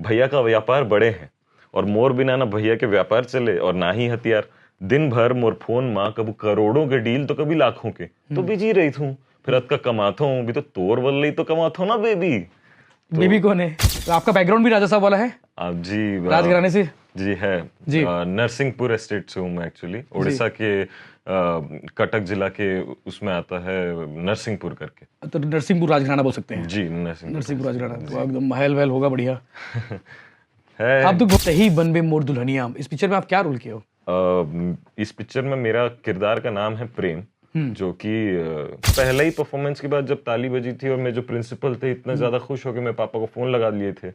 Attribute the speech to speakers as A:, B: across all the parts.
A: भैया का व्यापार बड़े हैं और मोर बिना ना भैया के व्यापार चले और ना ही हथियार। दिन भर मोर फोन माँ कभी करोड़ों के डील तो कभी लाखों के, तो बिजी रही थूं फिर अद का कमाता हूँ भी तो तोर वल्लई तो कमाता हूँ ना बेबी।
B: बेबी कौन है? तो आपका बैकग्राउंड भी राजा साहब वाला है?
A: आप जी
B: राजघराने से?
A: जी है
B: जी।
A: नरसिंहपुर एस्टेट से हूँ मैं एक्चुअली, उड़ीसा के कटक जिला के उसमें आता है नरसिंहपुर करके।
B: तो नरसिंहपुर राजघराना बोल सकते हैं?
A: जी नरसिंहपुर
B: राजघराना तो एकदम महल वहल होगा बढ़िया।
A: है।
B: आप तो सही बनबे मोर दुल्हनिया, इस पिक्चर में आप क्या रोल किए हो?
A: इस पिक्चर में मेरा किरदार का नाम है प्रेम, जो कि पहले ही परफॉर्मेंस के बाद जब ताली बजी थी और मेरे जो प्रिंसिपल थे इतना ज्यादा खुश हो के मेरे पापा को फोन लगा लिए थे,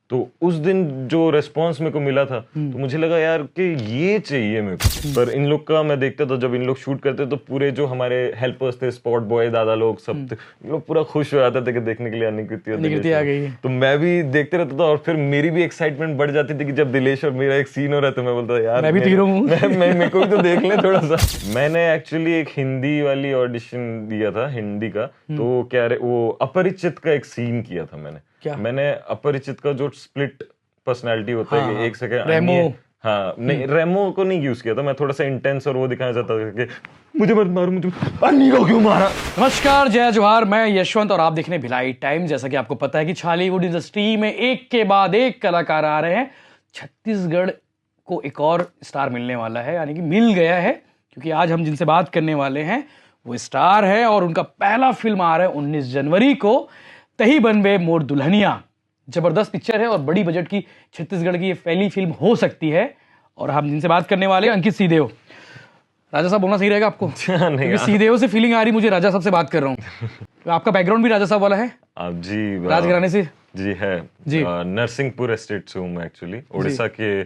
A: तो उस दिन जो रिस्पांस मेरे को मिला था तो मुझे लगा यार कि ये चाहिए मेरे को। पर इन लोग का मैं देखता था जब इन लोग शूट करते तो पूरे जो हमारे हेल्पर्स थे, स्पॉट बॉय दादा लोग सब थे, लोग पूरा खुश हो जाते थे कि देखने के लिए
B: निकृति आ गई है।
A: तो मैं भी देखते रहता था और फिर मेरी भी एक्साइटमेंट बढ़ जाती थी कि जब दिलेश और मेरा एक सीन हो रहा था मैं बोलता था यार
B: मैं भी हीरो हूं।
A: मैं मेरे को भी तो देख ले थोड़ा सा। मैंने एक्चुअली एक हिंदी वाली ऑडिशन दिया था हिंदी का, तो क्या वो अपरिचित का एक सीन किया था मैंने।
B: क्या?
A: मैंने अपरिचित का जो स्प्लिट पर्सनालिटी होता है कि एक सेकंड
B: रेमो।
A: हाँ नहीं, रेमो को नहीं यूज किया था मैं, थोड़ा सा इंटेंस और वो दिखाना चाहता था कि मुझे मत मारो, मुझे अन्नी को क्यों मारा।
B: नमस्कार, जय जोहार, मैं यशवंत और आप देख रहे हैं भिलाई टाइम। जैसा कि आपको पता है कि छालीवुड इंडस्ट्री में एक के बाद एक कलाकार आ रहे हैं। छत्तीसगढ़ को एक और स्टार मिलने वाला है, यानी कि मिल गया है, क्योंकि आज हम जिनसे बात करने वाले हैं वो स्टार है और उनका पहला फिल्म आ रहा है 19 जनवरी को, तही बनबे मोर दुल्हनिया। जबरदस्त पिक्चर है और बड़ी बजट की छत्तीसगढ़ की ये पहली फिल्म हो सकती है। और हम जिनसे बात करने वाले हैं अंकित सिंहदेव। राजा साहब बोलना सही रहेगा आपको?
A: नहीं,
B: सिंहदेव से फीलिंग आ रही मुझे राजा साहब से बात कर रहा हूँ। तो आपका बैकग्राउंड भी राजा साहब वाला है?
A: आप जी
B: राजघराने से?
A: जी है
B: जी।
A: नरसिंहपुर एस्टेट से हूँ मैं एक्चुअली, उड़ीसा के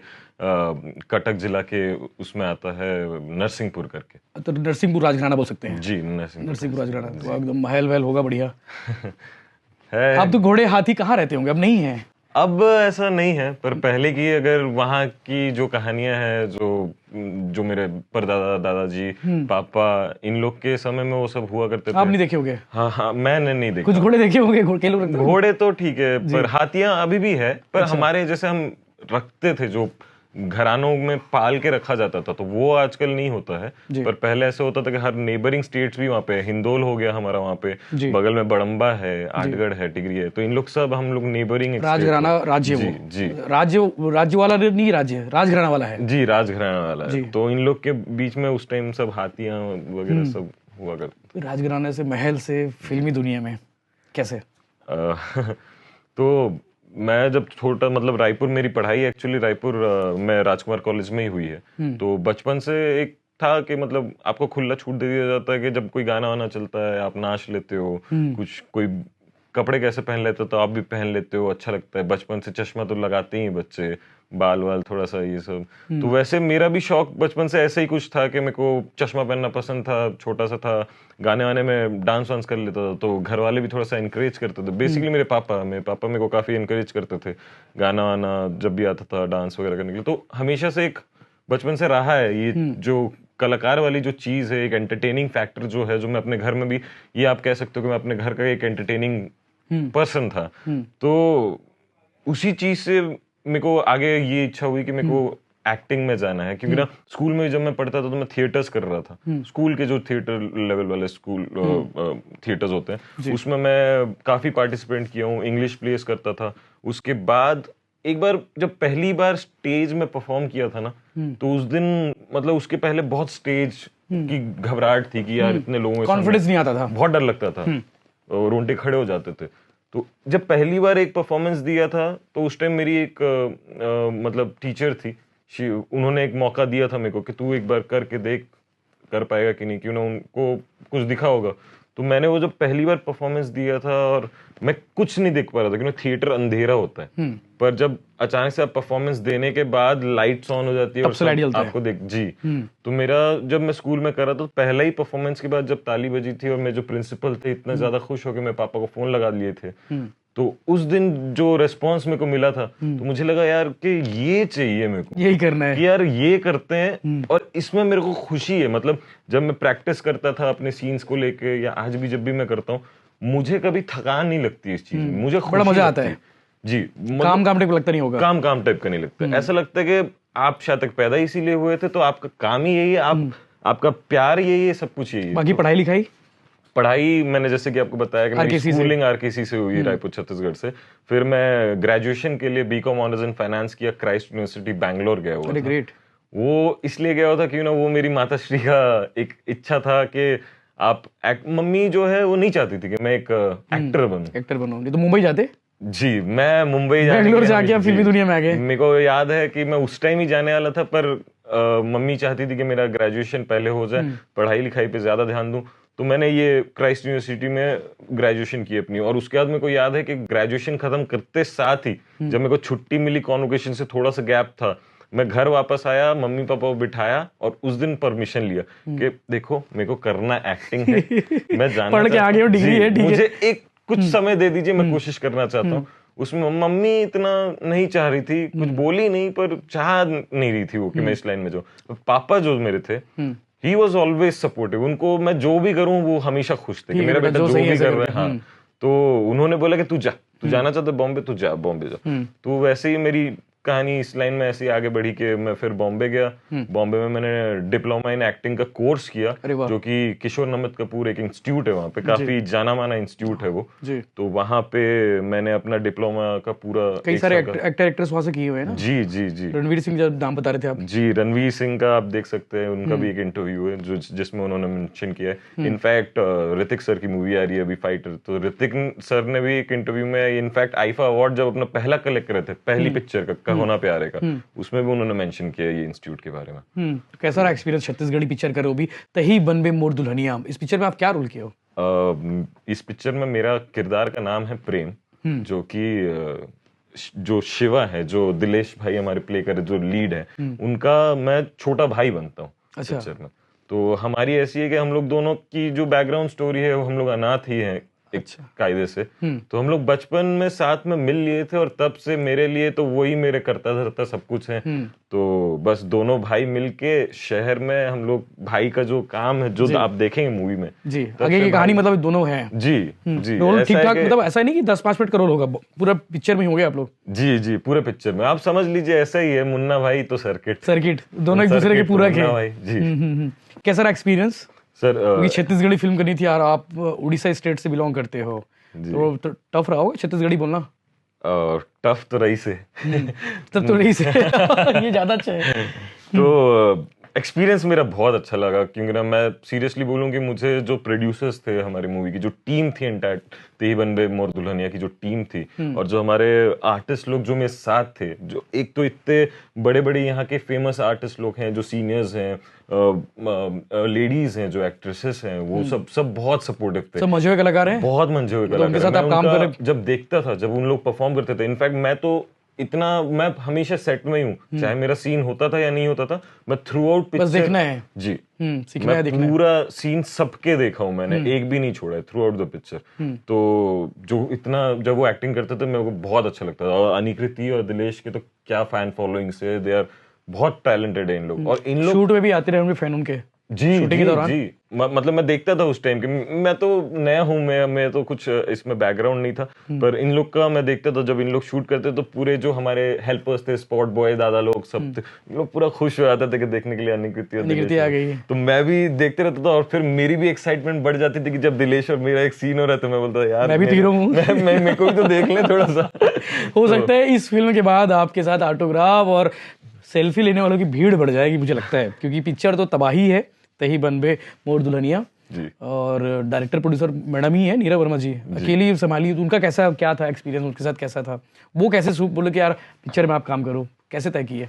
A: कटक जिला के उसमें आता है नरसिंहपुर करके।
B: तो नरसिंहपुर राजघराना बोल सकते हैं?
A: जी
B: नरसिंहपुर राजघराना तो एकदम महल वहल होगा बढ़िया।
A: है।
B: अब तो घोड़े हाथी कहाँ रहते होंगे? अब नहीं है?
A: अब ऐसा नहीं है, पर पहले की अगर वहाँ की जो कहानियां हैं, जो मेरे परदादा दादाजी पापा इन लोग के समय में वो सब हुआ करते थे।
B: आप नहीं देखे होंगे?
A: हाँ मैंने नहीं देखा।
B: कुछ घोड़े देखे होंगे?
A: घोड़े तो ठीक है, पर हाथियां अभी भी है। पर हमारे जैसे हम रखते थे जो घरानों में पाल के रखा जाता था, तो वो आजकल नहीं होता है। पर पहले ऐसे होता था कि हर नेबरिंग स्टेट्स भी वहाँ पे, हिंदोल हो गया हमारा वहाँ पे, बगल में बड़म्बा है, आठगढ़ है, टिगरी है, तो इन लोग सब हम लोग नेबरिंग।
B: राजघराना राज्य?
A: जी जी
B: राज्य वाला नहीं, राज्य राजघराना वाला है
A: जी, राजघराना वाला है। तो इन लोग के बीच में उस टाइम सब हाथियां वगैरह सब हुआ करते।
B: राजघराने से, महल से फिल्मी दुनिया में कैसे?
A: तो मैं जब छोटा, मतलब रायपुर मेरी पढ़ाई एक्चुअली रायपुर में राजकुमार कॉलेज में ही हुई है। तो बचपन से एक था कि मतलब आपको खुला छूट दे दिया जाता है कि जब कोई गाना वाना चलता है आप नाच लेते हो, कुछ कोई कपड़े कैसे पहन लेते हो तो आप भी पहन लेते हो, अच्छा लगता है। बचपन से चश्मा तो लगाते ही बच्चे, बाल वाल थोड़ा सा ये सब। तो वैसे मेरा भी शौक बचपन से ऐसे ही कुछ था कि मेरे को चश्मा पहनना पसंद था, छोटा सा था, गाने वाने में डांस वांस कर लेता था, तो घर वाले भी थोड़ा सा इनकरेज करते थे। बेसिकली मेरे पापा मेरे को काफी इनकरेज करते थे, गाना वाना जब भी आता था डांस वगैरह करने के लिए। तो हमेशा से एक बचपन से रहा है ये जो कलाकार वाली जो चीज है, एक एंटरटेनिंग फैक्टर जो है, जो मैं अपने घर में भी, ये आप कह सकते हो कि मैं अपने घर का एक एंटरटेनिंग पर्सन था। तो उसी चीज से मेरे को आगे ये इच्छा हुई कि मेरे को एक्टिंग में जाना है, क्योंकि ना स्कूल में जब मैं पढ़ता था तो मैं थिएटर्स कर रहा था। स्कूल के जो थिएटर लेवल वाले स्कूल थिएटर्स होते हैं उसमें मैं काफी पार्टिसिपेट किया हूँ, इंग्लिश प्लेस करता था। उसके बाद एक बार जब पहली बार स्टेज में परफॉर्म किया था ना, तो उस दिन मतलब उसके पहले बहुत स्टेज की घबराहट थी कि यार इतने लोगों में
B: कॉन्फिडेंस नहीं आता था,
A: बहुत डर लगता था और रोंगटे खड़े हो जाते थे। तो जब पहली बार एक परफॉर्मेंस दिया था तो उस टाइम मेरी एक मतलब टीचर थी, उन्होंने एक मौका दिया था मेरे को कि तू एक बार करके देख, कर पाएगा कि नहीं, क्यों ना उनको कुछ दिखा होगा। तो मैंने वो जब पहली बार परफॉर्मेंस दिया था और मैं कुछ नहीं देख पा रहा था क्योंकि थिएटर अंधेरा होता है। पर जब अचानक से आप परफॉर्मेंस देने के बाद लाइट्स ऑन हो जाती है और सब आपको देख जी। तो मेरा जब मैं स्कूल में कर रहा था तो पहला ही परफॉर्मेंस के बाद जब ताली बजी थी और मेरे जो प्रिंसिपल थे इतना ज्यादा खुश हो के मेरे पापा को फोन लगा लिए थे, तो उस दिन जो रिस्पांस मेरे को मिला था तो मुझे लगा यार कि ये चाहिए मेरे को,
B: यही करना है
A: कि यार ये करते हैं और इसमें मेरे को खुशी है। मतलब जब मैं प्रैक्टिस करता था अपने सीन्स को लेके, या आज भी जब भी मैं करता हूँ, मुझे कभी थकान नहीं लगती इस चीज में, मुझे
B: बड़ा मजा आता है।
A: जी
B: काम टाइप लगता नहीं होगा।
A: काम टाइप का नहीं लगता, ऐसा लगता है कि आप शायद तक पैदा ही इसीलिए हुए थे, तो आपका काम ही यही है, आपका प्यार यही है, सब कुछ यही है।
B: बाकी
A: पढ़ाई मैंने जैसे कि आपको बताया कि मेरी स्कूलिंग आरकेसी से हुई, रायपुर छत्तीसगढ़ से। फिर मैं ग्रेजुएशन के लिए बीकॉम ऑनर्स इन फाइनेंस किया, क्राइस्ट यूनिवर्सिटी बैंगलोर गया हुआ था।
B: ग्रेट।
A: वो इसलिए गया हुआ था क्योंकि ना वो मेरी माताश्री का एक इच्छा था कि आप मम्मी जो है वो नहीं चाहती थी कि मैं एक एक्टर बनूं।
B: तो मुंबई जाते?
A: जी, मैं मुंबई
B: बैंगलोर जाके फिल्मी दुनिया में आ गए।
A: मेरे को याद है कि मैं उस टाइम ही जाने वाला था, पर मम्मी चाहती थी कि मेरा ग्रेजुएशन पहले हो जाए, पढ़ाई लिखाई पे ज्यादा ध्यान दूं। तो मैंने ये क्राइस्ट यूनिवर्सिटी में ग्रेजुएशन की अपनी, और उसके बाद मेरे को याद है कि ग्रेजुएशन खत्म करते साथ ही जब मेरे को छुट्टी मिली, कॉन्वोकेशन से थोड़ा सा गैप था, मैं घर वापस आया, मम्मी पापा को बिठाया और उस दिन परमिशन लिया कि देखो मेरे को करना एक्टिंग है, मैं जाना
B: पढ़ के आगे डिग्री है,
A: मुझे एक कुछ समय दे दीजिए, मैं कोशिश करना चाहता हूँ। उसमें मम्मी इतना नहीं चाह रही थी, कुछ बोली नहीं, पर चाह नहीं रही थी वो कि मैं इस लाइन में जाऊँ। पापा जो मेरे थे, ही वॉज ऑलवेज सपोर्टिव, उनको मैं जो भी करूं वो हमेशा खुश थे कि मेरा बेटा जो भी कर रहा है। हाँ, तो उन्होंने बोला कि तू जाना चाहता बॉम्बे, तू जा, बॉम्बे जा। तो वैसे ही मेरी कहानी इस लाइन में ऐसी आगे बढ़ी कि मैं फिर बॉम्बे गया। बॉम्बे में मैंने डिप्लोमा इन एक्टिंग का कोर्स किया, जो कि किशोर नमित कपूर एक इंस्टीट्यूट है वहाँ पे, काफी जाना माना इंस्टीट्यूट है वो। तो वहाँ पे मैंने अपना डिप्लोमा का पूरा,
B: कई सारे एक्टर एक्ट्रेस वहाँ से किए हुए हैं ना।
A: जी जी जी,
B: रणवीर सिंह जब नाम बता रहे थे आप।
A: जी, रणवीर सिंह का आप देख सकते हैं, उनका भी एक इंटरव्यू है जो जिसमें उन्होंने मेंशन किया है। इनफैक्ट ऋतिक सर की मूवी आ रही है अभी फाइटर, तो ऋतिक सर ने भी एक इंटरव्यू में इनफैक्ट आईफा अवार्ड जब अपना पहला कलेक्ट करे थे, पहली पिक्चर का होना प्यारे का, उसमें भी उन्होंने मेंशन किया ये इंस्टीट्यूट के बारे में।
B: कैसा रहा एक्सपीरियंस छत्तीसगढ़ी पिक्चर का? वो भी तही बनबे मोर दुल्हनिया, इस पिक्चर में आप क्या रोल किए हो?
A: इस पिक्चर में मेरा किरदार का नाम है प्रेम, जो कि जो शिवा है, जो दिलेश भाई हमारे प्ले करे जो लीड है, उनका मैं छोटा भाई बनता हूँ पिक्चर में। तो हमारी ऐसी है कि हम लोग दोनों की जो बैकग्राउंड स्टोरी है वो हम लोग अनाथ ही हैं एक कायदे से। तो हम लोग बचपन में साथ में मिल लिए थे, और तब से मेरे लिए तो वही मेरे करता धरता सब कुछ है। तो बस दोनों भाई मिलके शहर में हम लोग, भाई का जो काम है जो आप देखेंगे मूवी में
B: जी, आगे की कहानी मतलब दोनों हैं।
A: जी जी,
B: रोल ठीक ठाक, मतलब ऐसा नहीं कि 10-5 मिनट का रोल होगा, पूरा पिक्चर में ही हो गया आप लोग।
A: जी जी, पूरे पिक्चर में आप समझ लीजिए ऐसा ही है, मुन्ना भाई तो सर्किट
B: दोनों एक दूसरे के पूरा
A: मुन्ना भाई जी।
B: कैसा रहा एक्सपीरियंस
A: सर?
B: क्योंकि छत्तीसगढ़ी फिल्म करनी थी यार, आप उड़ीसा स्टेट से बिलोंग करते हो, तो टफ रहा होगा छत्तीसगढ़ी बोलना?
A: टफ तो रही से
B: तब तो रही से ये ज्यादा अच्छा है।
A: तो एक्सपीरियंस मेरा बहुत अच्छा लगा, क्योंकि ना मैं सीरियसली बोलूं कि मुझे जो प्रोड्यूसर्स थे हमारी मूवी की, जो टीम थी एंटायर तेही बनबे मोर दुल्हनिया की जो टीम थी, और जो हमारे आर्टिस्ट लोग जो मेरे साथ थे, जो एक तो इतने बड़े बड़े यहाँ के फेमस आर्टिस्ट लोग हैं, जो सीनियर्स हैं, लेडीज हैं, जो एक्ट्रेसेस हैं, वो सब बहुत सपोर्टिव थे,
B: सब मंझे हुए कलाकार हैं,
A: बहुत मंझे हुए कलाकार।
B: उनके साथ आप काम कर रहे?
A: जब देखता था, जब उन लोग परफॉर्म करते थे, इनफैक्ट मैं हमेशा सेट में ही हूँ, चाहे मेरा सीन होता था या नहीं होता था, मैं थ्रू आउट पिक्चर
B: बस देखना है
A: जी,
B: सीखना है, देखना है।
A: पूरा सीन सबके देखा हूँ मैंने, एक भी नहीं छोड़ा है थ्रू आउट द पिक्चर। तो जो इतना जब वो एक्टिंग करते थे मेरे को बहुत अच्छा लगता था, और अनिकृति और दिलेश के तो क्या फैन फॉलोइंग से, दे आर बहुत टैलेंटेड है इन लोग। और इन लोग
B: शूट में भी आते रहे होंगे फैन उनके
A: जी जी, मतलब मैं देखता था उस टाइम के, मैं तो नया हूँ, मैं तो कुछ इसमें बैकग्राउंड नहीं था, पर इन लोग का मैं देखता था जब इन लोग शूट करते, तो पूरे जो हमारे हेल्पर्स थे, स्पॉट बॉय दादा लोग सब थे, लोग पूरा खुश हो जाते थे कि देखने के लिए अनिकृति
B: आ गई है।
A: तो मैं भी देखते रहता था, और फिर मेरी भी एक्साइटमेंट बढ़ जाती थी कि जब दिलेश और मेरा एक सीन हो रहा था, मैं बोलता यार
B: मैं भी हीरो हूँ,
A: मेरे को भी तो देख ले थोड़ा सा।
B: हो सकता है इस फिल्म के बाद आपके साथ ऑटोग्राफ और सेल्फी लेने वालों की भीड़ बढ़ जाएगी मुझे लगता है, क्योंकि पिक्चर तो तबाही है, तही बनबे मोर दुल्हनिया, और डायरेक्टर प्रोड्यूसर मैडम ही है नीरव वर्मा जी, अकेली संभाली। तो उनका कैसा क्या था एक्सपीरियंस, उनके साथ कैसा था वो, कैसे बोले कि यार पिक्चर में आप काम करो, कैसे तय किए?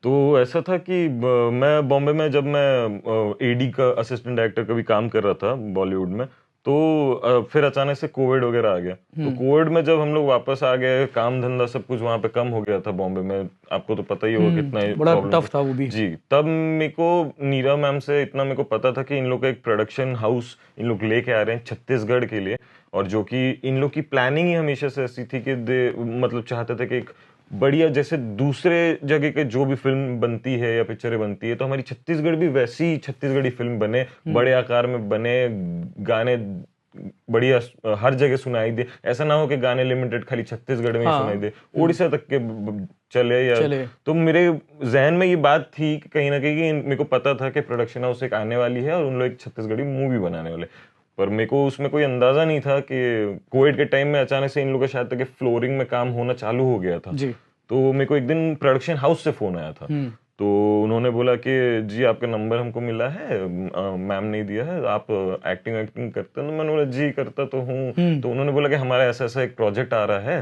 A: तो ऐसा था कि मैं बॉम्बे में जब मैं एडी का असिस्टेंट डायरेक्टर का भी काम कर रहा था बॉलीवुड में, तो फिर अचानक से कोविड वगैरह आ गया। तो कोविड में जब हम लोग वापस आ गए, काम धंधा सब कुछ वहां पे कम हो गया था बॉम्बे में, आपको तो पता ही होगा कितना
B: बड़ा टफ था वो भी
A: जी। तब मेरे को नीरव मैम से इतना मेरे को पता था कि इन लोग का एक प्रोडक्शन हाउस इन लोग लेके आ रहे हैं छत्तीसगढ़ के लिए, और जो कि इन लोग की प्लानिंग ही हमेशा से ऐसी थी कि मतलब चाहते थे कि एक बढ़िया, जैसे दूसरे जगह के जो भी फिल्म बनती है या पिक्चरें बनती है, तो हमारी छत्तीसगढ़ भी वैसी छत्तीसगढ़ी फिल्म बने, बड़े आकार में बने, गाने बढ़िया हर जगह सुनाई दे, ऐसा ना हो कि गाने लिमिटेड खाली छत्तीसगढ़ में ही सुनाई दे, उड़ीसा तक के चले या तो मेरे जहन में ये बात थी कि कहीं ना कहीं मेरे को पता था कि प्रोडक्शन हाउस एक आने वाली है और उन लोग एक छत्तीसगढ़ी मूवी बनाने वाले, पर मेरे को उसमें कोई अंदाजा नहीं था कि कोविड के टाइम में अचानक से इन लोगों का शायद तक फ्लोरिंग में काम होना चालू हो गया था। तो मेरे को एक दिन प्रोडक्शन हाउस से फोन आया था, तो उन्होंने बोला कि जी आपका नंबर हमको मिला है, मैम ने दिया है, आप एक्टिंग करते हैं? तो मैंने बोला जी करता तो हूँ। तो उन्होंने बोला कि हमारा ऐसा ऐसा एक प्रोजेक्ट आ रहा है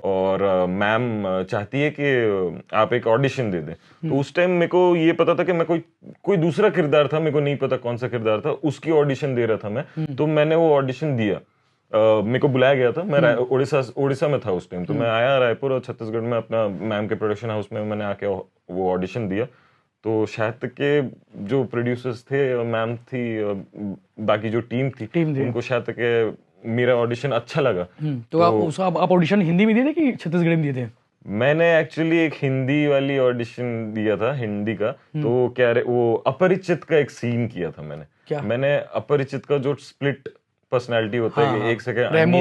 A: और मैम चाहती है कि आप एक ऑडिशन दे दें। तो उस टाइम मेरे को ये पता था कि मैं कोई दूसरा किरदार था, मेरे को नहीं पता कौन सा किरदार था, उसकी ऑडिशन दे रहा था मैं। तो मैंने वो ऑडिशन दिया, मेरे को बुलाया गया था, मैं उड़ीसा में था उस टाइम। तो मैं आया रायपुर और छत्तीसगढ़ में अपना मैम के प्रोडक्शन हाउस में मैंने आके वो ऑडिशन दिया। तो शायद तक के जो प्रोड्यूसर्स थे, मैम थी, बाकी जो टीम थी उनको शायद तक के मेरा ऑडिशन अच्छा लगा।
B: तो आप ऑडिशन हिंदी में दिए थे कि छत्तीसगढ़ी में दिए थे?
A: मैंने एक्चुअली एक हिंदी वाली ऑडिशन दिया था, हिंदी का। तो क्या वो अपरिचित का एक सीन किया था मैंने अपरिचित का जो स्प्लिट पर्सनालिटी होता है कि एक सेकंड रेमो,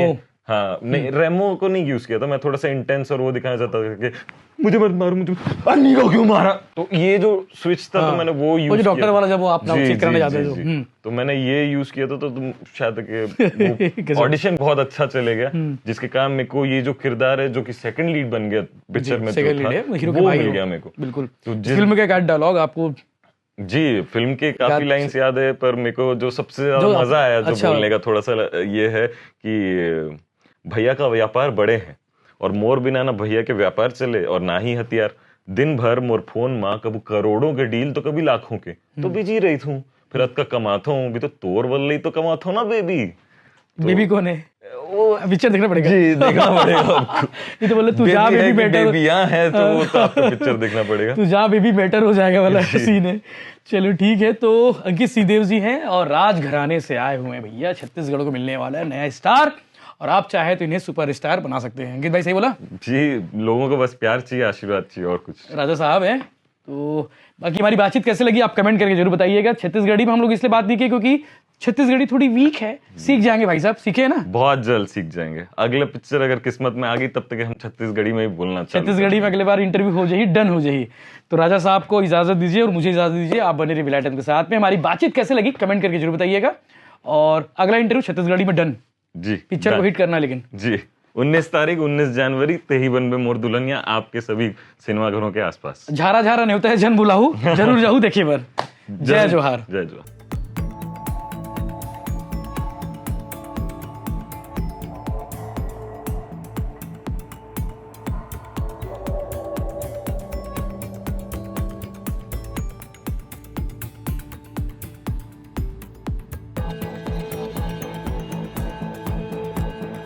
A: हाँ नहीं रेमो को नहीं यूज किया था, मैं थोड़ा सा इंटेंस और वो दिखाना चाहता था कि मुझे मत मारो, मुझे अन्नी को क्यों मारा। तो ये जो स्विच था तो मैंने वो यूज किया,
B: डॉक्टर वाला जब वो आप चेक कराने जाते थे
A: तो मैंने ये यूज किया था। तो तुम शायद ऑडिशन बहुत अच्छा चले गया, जिसके कारण मेरे को ये जो किरदार है जो कि सेकंड लीड बन गया पिक्चर में, वो मिल गया मेरे को।
B: बिल्कुल। फिल्म का क्या डायलॉग आपको?
A: जी फिल्म के काफी लाइंस याद है, पर मेरे को जो सबसे ज्यादा मजा आया जो बोलने का थोड़ा सा ये है कि भैया का व्यापार बड़े हैं और मोर बिना ना भैया के व्यापार चले और ना ही हथियार, दिन भर मोर फोन माँ कभी करोड़ों के डील तो कभी लाखों के, तो भी जी रही थूँ फिर अत का कमाता हूँ भी तो तोर वल्ले तो कमाता हूँ ना बेबी।
B: बेबी कौन है? वो पिक्चर देखना पड़ेगा।
A: जी देखना पड़ेगा आपको।
B: ये तो बोले तू जा बेबी बेटर,
A: बेबी यहाँ है तो वो तो आपको पिक्चर देखना पड़ेगा।
B: तू जा बेबी बेटर हो जाएगा वाला सीन है। चलो ठीक है, तो अंकित सिंहदेव जी हैं और राजघराने से आए हुए हैं भैया, छत्तीसगढ़ को मिलने वाला है नया स्टार और आप चाहे तो इन्हें सुपरस्टार बना सकते हैं। अंकित भाई सही बोला?
A: जी लोगों को बस प्यार चाहिए, आशीर्वाद चाहिए, और कुछ।
B: राजा साहब है। तो बाकी हमारी बातचीत कैसे लगी आप कमेंट करके जरूर बताइएगा। छत्तीसगढ़ी में हम लोग इसलिए बात नहीं की क्योंकि छत्तीसगढ़ी थोड़ी वीक है, सीख जाएंगे भाई साहब, सीखे ना,
A: बहुत जल्द सीख जाएंगे। अगले पिक्चर अगर किस्मत में आ गई तब तक हम छत्तीसगढ़ी में ही बोलना,
B: छत्तीसगढ़ी में अगले बार इंटरव्यू हो जाएगी, डन हो जाएगी। तो राजा साहब को इजाजत दीजिए और मुझे इजाजत दीजिए। आप बने रहिए विलायत के साथ में। हमारी बातचीत कैसे लगी कमेंट करके जरूर बताइएगा और अगला इंटरव्यू छत्तीसगढ़ी में डन।
A: जी
B: पिक्चर को हिट करना, लेकिन
A: जी 19 तारीख 19 जनवरी तेही बनबे मोर दुल्हनिया आपके सभी सिनेमाघरों के आसपास।
B: झारा झारा नहीं होता है जन बुलाऊ, जरूर जाऊँ देखिए बार। जय जोहार।
A: जय जोहार।